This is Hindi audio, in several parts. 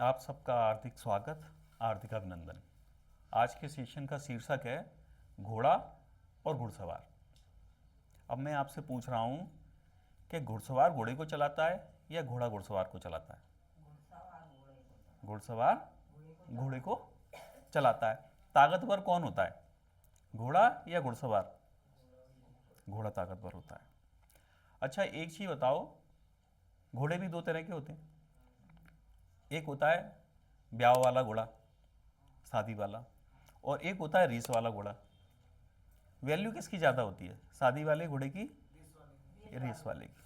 आप सबका हार्दिक स्वागत, हार्दिक अभिनंदन। आज के सेशन का शीर्षक है घोड़ा और घुड़सवार। अब मैं आपसे पूछ रहा हूँ कि घुड़सवार घोड़े को चलाता है या घोड़ा घुड़सवार को चलाता है? घुड़सवार घोड़े को चलाता है। ताकतवर कौन होता है, घोड़ा या घुड़सवार? घोड़ा ताकतवर होता है। अच्छा, एक चीज़ बताओ, घोड़े भी दो तरह के होते हैं। एक होता है ब्याह वाला घोड़ा, शादी वाला, और एक होता है रेस वाला घोड़ा। वैल्यू किसकी ज़्यादा होती है, शादी वाले घोड़े की या रेस वाले की?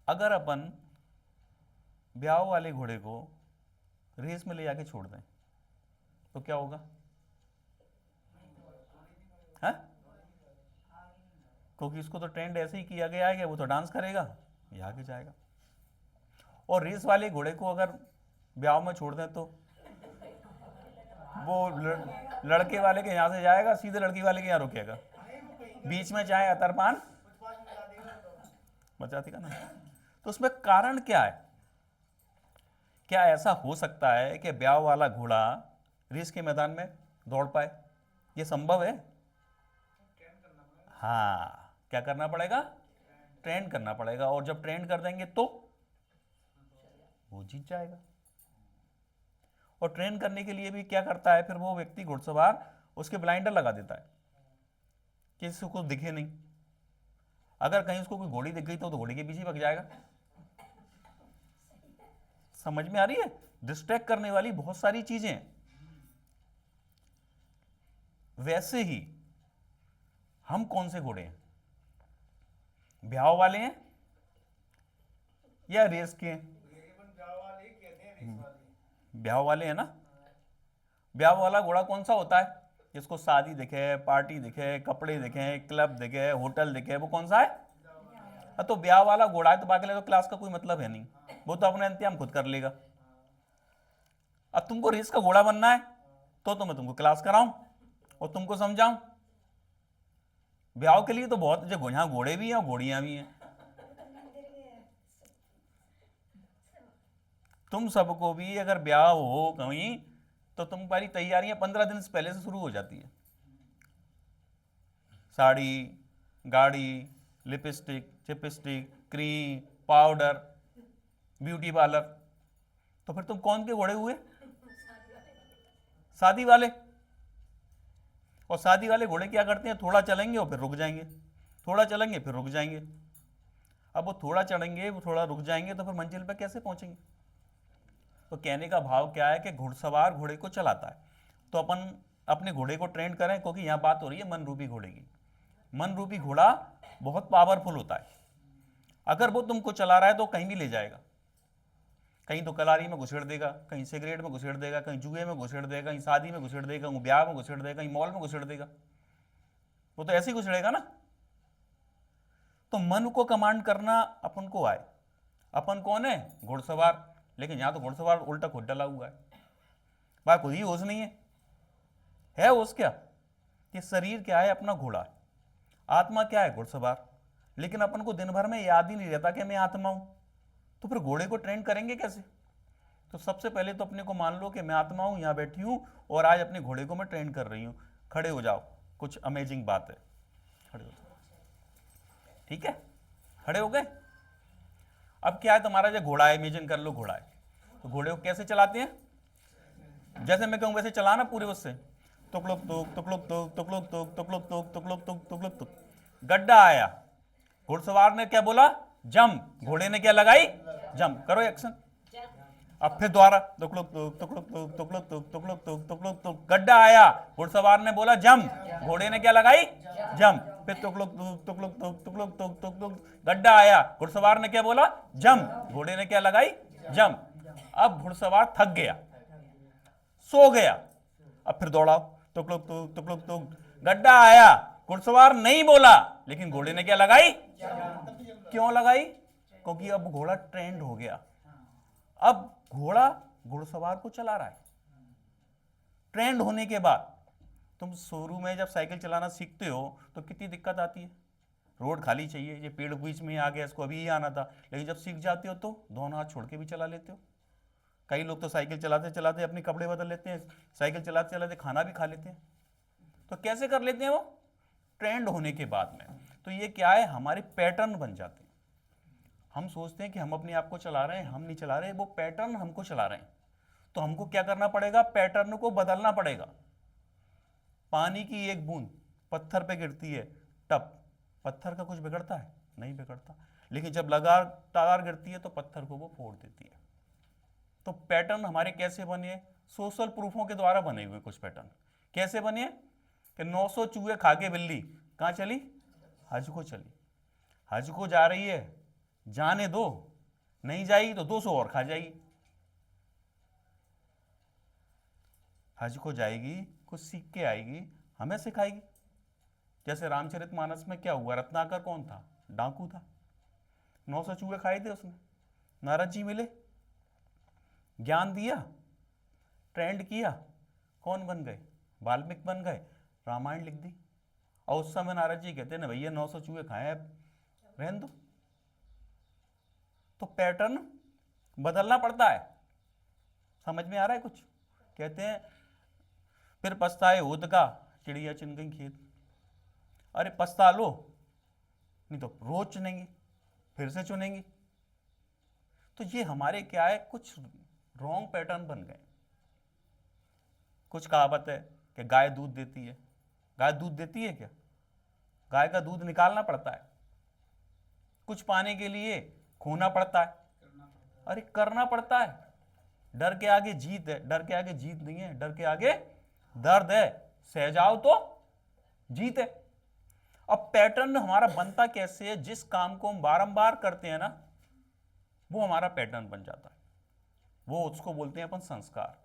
अगर अपन ब्याह वाले घोड़े को रेस में ले जाके छोड़ दें तो क्या होगा? है, क्योंकि इसको तो ट्रेंड ऐसे ही किया गया है कि वो तो डांस करेगा, ये आगे जाएगा। और रेस वाले घोड़े को अगर ब्याह में छोड़ दें तो वो लड़के वाले के यहाँ से जाएगा, सीधे लड़की वाले के यहाँ रुकेगा, बीच में चाहे अतरपान मचा देगा ना। तो उसमें कारण क्या है? क्या ऐसा हो सकता है कि ब्याह वाला घोड़ा रेस के मैदान में दौड़ पाए? ये संभव है? हाँ, क्या करना पड़ेगा? ट्रेन करना पड़ेगा, और जब ट्रेन कर देंगे तो वो जीत जाएगा। और ट्रेन करने के लिए भी क्या करता है फिर वो व्यक्ति, घुड़सवार, उसके ब्लाइंडर लगा देता है कि इसको कुछ दिखे नहीं। अगर कहीं उसको कोई घोड़ी दिख गई तो घोड़ी के पीछे भाग जाएगा। समझ में आ रही है? डिस्ट्रैक्ट करने वाली बहुत सारी चीजें। वैसे ही हम कौन से घोड़े हैं, ब्याह वाले हैं या रेस के हैं? ब्याह वाले हैं ना। ब्याह वाला घोड़ा कौन सा होता है? जिसको शादी दिखे, पार्टी दिखे, कपड़े दिखे, क्लब दिखे, होटल दिखे, वो कौन सा है? तो ब्याह वाला घोड़ा है तो बाकी तो क्लास का कोई मतलब है नहीं, वो तो अपना इंतजाम खुद कर लेगा। अब तुमको रेस का घोड़ा बनना है तो मैं तुमको क्लास कराऊं और तुमको समझाऊं। ब्याह के लिए तो बहुत जगह यहाँ घोड़े भी हैं और घोड़ियां भी हैं। तुम सबको भी अगर ब्याह हो कहीं तो तुम्हारी तैयारियां 15 दिन से पहले से शुरू हो जाती है। साड़ी, गाड़ी, लिपस्टिक, चिपस्टिक, क्रीम, पाउडर, ब्यूटी पार्लर। तो फिर तुम कौन के घोड़े हुए? शादी वाले। और शादी वाले घोड़े क्या करते हैं, थोड़ा चलेंगे और फिर रुक जाएंगे, थोड़ा चलेंगे फिर रुक जाएंगे। अब वो थोड़ा चढ़ेंगे, वो थोड़ा रुक जाएंगे, तो फिर मंजिल पर कैसे पहुंचेंगे? तो कहने का भाव क्या है कि घुड़सवार घोड़े को चलाता है, तो अपन अपने घोड़े को ट्रेन करें, क्योंकि यहां बात हो रही है मन रूपी घोड़े की। मन रूपी घोड़ा बहुत पावरफुल होता है। अगर वो तुमको चला रहा है तो कहीं भी ले जाएगा। कहीं तो कलारी में घुसेड़ देगा, कहीं सिगरेट में घुसेड़ देगा, कहीं जुए में घुसेड़ देगा, कहीं शादी में घुसेड़ देगा, कहीं ब्याह में घुसेड़ देगा, कहीं मॉल में घुसेड़ देगा। वो तो ऐसे ही घुसेड़ेगा ना। तो मन को कमांड करना अपन को आए। अपन कौन है? घुड़सवार। लेकिन यहां तो घुड़सवार उल्टा खुद डला हुआ है, भाई खुद ही होश नहीं है होश क्या? ये शरीर क्या है? अपना घोड़ा। आत्मा क्या है? घुड़सवार। लेकिन अपन को दिन भर में याद ही नहीं रहता कि मैं आत्मा हूं, तो फिर घोड़े को ट्रेन करेंगे कैसे? तो सबसे पहले तो अपने को मान लो कि मैं आत्मा हूं, यहां बैठी हूं और आज अपने घोड़े को मैं ट्रेन कर रही हूं। खड़े हो जाओ, कुछ अमेजिंग बात है। खड़े हो जाओ, ठीक है? खड़े हो गए। अब क्या है, तुम्हारा जो घोड़ा है, इमेजिन कर लो घोड़ा है, तो घोड़े को कैसे चलाते हैं? जैसे मैं कहूं वैसे चलाना पूरे उससे। तुकलुक तुक तुकलुक तुक तुकलुक तुक तुकलुक तुक तुकलुक तुक तुकलुक तुक। गड्ढा आया, घुड़सवार ने क्या बोला? जंप। घोड़े ने क्या लगाई? जंप। करो एक्शन। अब फिर दोबारा तुकलुक तुक तुकलुक तुक तुकलुक तुक तुकलुक तुक तुकलुक तुक। गड्ढा आया, घुड़सवार ने बोला जंप। घोड़े ने क्या लगाई? जंप। फिर तुकलुक तुक तुकलुक तुक तुकलुक तुक तुकलुक। गड्ढा आया, घुड़सवार ने क्या बोला? जंप। घोड़े ने क्या लगाई? जंप। अब घुड़सवार थक गया, सो गया। अब फिर दौड़ाओ, तुकलुक तुक तुकलुक तुक। गड्ढा आया, घुड़सवार नहीं बोला, लेकिन घोड़े ने क्या लगाई? क्यों लगाई? क्योंकि अब घोड़ा ट्रेंड हो गया। अब घोड़ा घुड़सवार को चला रहा है। ट्रेंड होने के बाद तुम शुरू में जब साइकिल चलाना सीखते हो तो कितनी दिक्कत आती है, रोड खाली चाहिए, ये पेड़ बीच में आ गया, इसको अभी ही आना था। लेकिन जब सीख जाते हो तो दोनों हाथ छोड़ के भी चला लेते हो, कई लोग तो साइकिल चलाते चलाते अपने कपड़े बदल लेते हैं, साइकिल चलाते चलाते खाना भी खा लेते हैं। तो कैसे कर लेते हैं वो? ट्रेंड होने के बाद में। तो ये क्या है, हमारे पैटर्न बन जाते हैं। हम सोचते हैं कि हम अपने आप को चला रहे हैं, हम नहीं चला रहे, वो पैटर्न हमको चला रहे हैं। तो हमको क्या करना पड़ेगा? पैटर्न को बदलना पड़ेगा। पानी की एक बूंद पत्थर पे गिरती है, टप, पत्थर का कुछ बिगड़ता है? नहीं बिगड़ता। लेकिन जब लगातार गिरती है तो पत्थर को वो फोड़ देती है। तो पैटर्न हमारे कैसे बने? सोशल प्रूफों के द्वारा बने हुए कुछ पैटर्न। कैसे बने? कि 900 चूहे खा के बिल्ली कहाँ चली? हज को चली। हज को जा रही है, जाने दो, नहीं जाएगी तो 200 और खा जाएगी। हज को जाएगी, कुछ सीख के आएगी, हमें सिखाएगी। जैसे रामचरितमानस में क्या हुआ? रत्नाकर कौन था? डाकू था। 900 चूहे खाए थे उसने। नारद जी मिले, ज्ञान दिया, ट्रेंड किया, कौन बन गए? वाल्मीकि बन गए, रामायण लिख दी। और उस समय नारद जी कहते ना भैया 900 चूहे खाए, अब रहने दो। तो पैटर्न बदलना पड़ता है। समझ में आ रहा है कुछ? कहते हैं फिर पछताए होत का, चिड़िया चुन गई खेत। अरे पछता लो, नहीं तो रोज चुनेंगी, फिर से चुनेंगी। तो ये हमारे क्या है, कुछ रॉन्ग पैटर्न बन गए। कुछ कहावत है कि गाय दूध देती है। गाय दूध देती है क्या? गाय का दूध निकालना पड़ता है, कुछ पाने के लिए खोना पड़ता है। अरे करना पड़ता है। डर के आगे जीत है, डर के आगे जीत नहीं है, डर के आगे दर्द है, सह जाओ तो जीत है। अब पैटर्न हमारा बनता कैसे है? जिस काम को हम बारंबार करते हैं ना, वो हमारा पैटर्न बन जाता है। वो उसको बोलते हैं अपन संस्कार।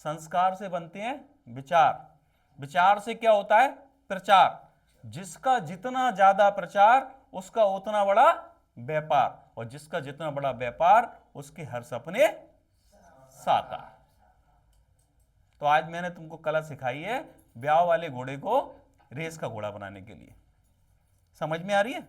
संस्कार से बनते हैं विचार, विचार से क्या होता है? प्रचार। जिसका जितना ज्यादा प्रचार उसका उतना बड़ा व्यापार, और जिसका जितना बड़ा व्यापार उसके हर सपने साकार। तो आज मैंने तुमको कला सिखाई है ब्याह वाले घोड़े को रेस का घोड़ा बनाने के लिए। समझ में आ रही है?